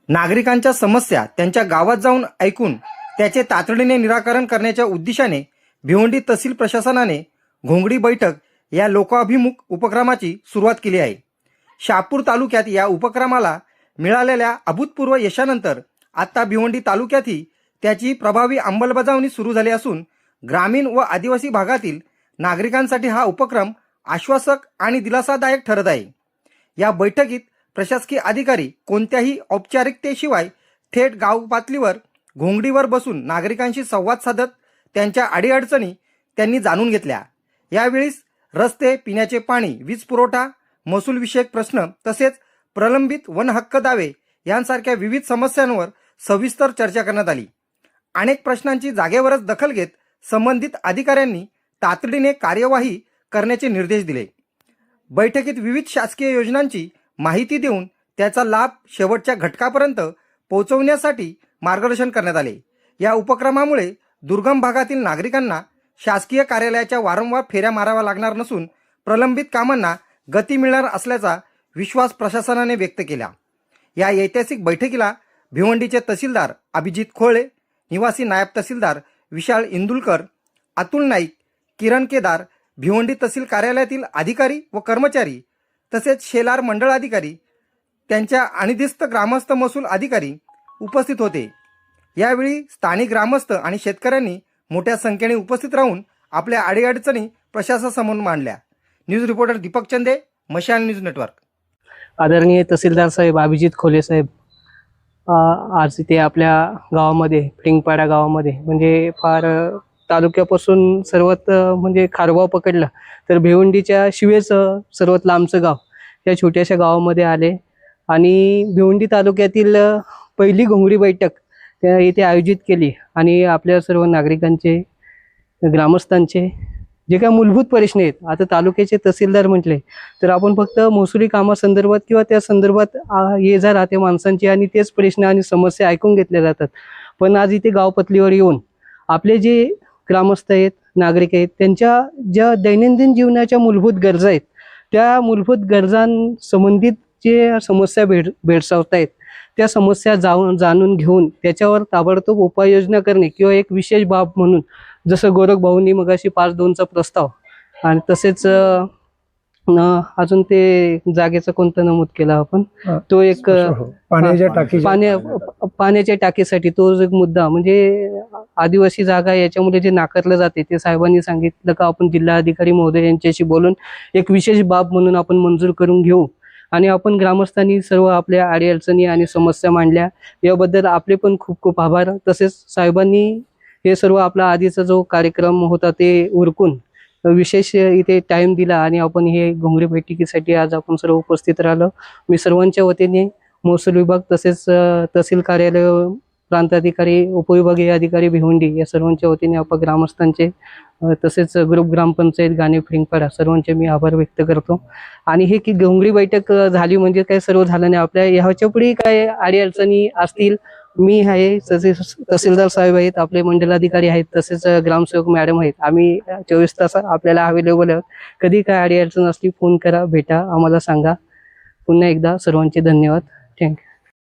नागरिकांच्या समस्या त्यांच्या गावात जाऊन ऐकून त्याचे तातडीने निराकरण करण्याच्या उद्देशाने भिवंडी तहसील प्रशासनाने घोंगडी बैठक या लोकाभिमुख उपक्रमाची सुरुवात केली आहे। शहापूर तालुक्यात या उपक्रमाला मिळालेल्या अभूतपूर्व यशानंतर आता भिवंडी तालुक्यातही त्याची प्रभावी अंमलबजावणी सुरू झाली असून ग्रामीण व आदिवासी भागातील नागरिकांसाठी हा उपक्रम आश्वासक आणि दिलासादायक ठरत आहे। या बैठकीत प्रशासकीय अधिकारी कोणत्याही औपचारिकतेशिवाय थेट गाव पातळीवर घोंगडीवर बसून नागरिकांशी संवाद साधत त्यांच्या अडीअडचणी त्यांनी जाणून घेतल्या। यावेळी रस्ते, पिण्याचे पाणी, वीज पुरवठा, महसूल विषयक प्रश्न तसेच प्रलंबित वन हक्क दावे यांसारख्या विविध समस्यांवर सविस्तर चर्चा करण्यात आली। अनेक प्रश्नांची जागेवरच दखल घेत संबंधित अधिकाऱ्यांनी तातडीने कार्यवाही करण्याचे निर्देश दिले। बैठकीत विविध शासकीय योजनांची माहिती देऊन त्याचा लाभ शेवटच्या घटकापर्यंत पोहोचवण्यासाठी मार्गदर्शन करण्यात आले। या उपक्रमामुळे दुर्गम भागातील नागरिकांना शासकीय कार्यालयाच्या वारंवार फेऱ्या माराव्या लागणार नसून प्रलंबित कामांना गती मिळणार असल्याचा विश्वास प्रशासनाने व्यक्त केला। या ऐतिहासिक बैठकीला भिवंडीचे तहसीलदार अभिजित खोळे, निवासी नायब तहसीलदार विशाल इंदुलकर, अतुल नाईक, किरण केदार, भिवंडी तहसील कार्यालयातील अधिकारी व कर्मचारी तसेच शेलार मंडळ अधिकारी, त्यांच्या अनिर्दिष्ट ग्रामस्थ महसूल अधिकारी उपस्थित होते। यावेळी स्थानिक ग्रामस्थ आणि शेतकऱ्यांनी मोठ्या संख्येने उपस्थित राहून आपल्या अडीअडचणी प्रशासनासमोर मांडल्या। न्यूज रिपोर्टर दीपक चंदे, मशाल न्यूज नेटवर्क। आदरणीय तहसीलदार साहेब अभिजित खोले साहेब, आज इथे आपल्या गावामध्ये फिंगपाडा गावामध्ये म्हणजे फार तालुक्यापासून सर्वात म्हणजे खारगाव पकडलं तर भिवंडीच्या शिवेच सर्वात लांबचं गाव या छोट्याशा गावामध्ये आले आणि भिवंडी तालुक्यातील पहिली घोंगडी बैठक त्या इथे आयोजित केली आणि आपल्या सर्व नागरिकांचे, ग्रामस्थांचे जे काही मूलभूत प्रश्न आहेत, आता तालुक्याचे तहसीलदार म्हटले तर आपण फक्त महसुली कामासंदर्भात किंवा त्या संदर्भात ये जा राहते माणसांची आणि तेच प्रश्न आणि समस्या ऐकून घेतल्या जातात। पण आज इथे गाव पातळीवर येऊन आपले जे ग्रामस्थ आहेत, नागरिक आहेत, त्यांच्या ज्या दैनंदिन जीवनाच्या मूलभूत गरजा आहेत त्या मूलभूत गरजांसंबंधित जे समस्या भेडसावतायत त्या समस्या जाणून घेऊन त्याच्यावर ताबडतोब उपाययोजना करणे किंवा एक विशेष बाब म्हणून जसं गोरख भाऊंनी मगाशी 5-2चा प्रस्ताव आणि तसेच अजून ते जागेचा कोणता नमूद केला आपण, तो एक पाण्याच्या टाकीसाठी तो एक मुद्दा म्हणजे आदिवासी जागा याच्यामुळे जे नाकारलं जाते ते साहेबांनी सांगितलं का आपण जिल्हाधिकारी महोदय यांच्याशी बोलून एक विशेष बाब म्हणून आपण मंजूर करून घेऊ आणि आपण ग्रामस्थांनी सर्व आपल्या अडीअडचणी आणि समस्या मांडल्या। याबद्दल आपले पण खूप खूप आभार। तसेच साहेबांनी हे सर्व आपला आधीचा जो कार्यक्रम होता ते उरकून विशेष इथे टाइम दिला आणि आपण हे घोंगडी बैठकीसाठी आज आपण सर्व उपस्थित राहिलो। मी सर्वांच्या वतीने महसूल विभाग तसेच तहसील कार्यालय, प्रांताधिकारी, उपविभागीय अधिकारी भिवंडी या सर्वांच्या वतीने आपण ग्रामस्थांचे तसेच ग्रुप ग्रामपंचायत गाणे फिंगपाडा सर्वांचे मी आभार व्यक्त करतो। आणि हे की घोंगडी बैठक झाली म्हणजे काय सर्व झालं नाही, आपल्या ह्याच्या पुढे काय अडीअडचणी असतील, मी आहे, तसेच तहसीलदार साहेब आहेत, आपले मंडलाधिकारी आहेत, तसेच ग्रामसेवक मॅडम आहेत, आम्ही 24 तास आपल्याला अवेलेबल आहोत। कधी काय अडीअडचण असली फोन करा, भेटा, आम्हाला सांगा। पुन्हा एकदा सर्वांचे धन्यवाद। थँक्यू।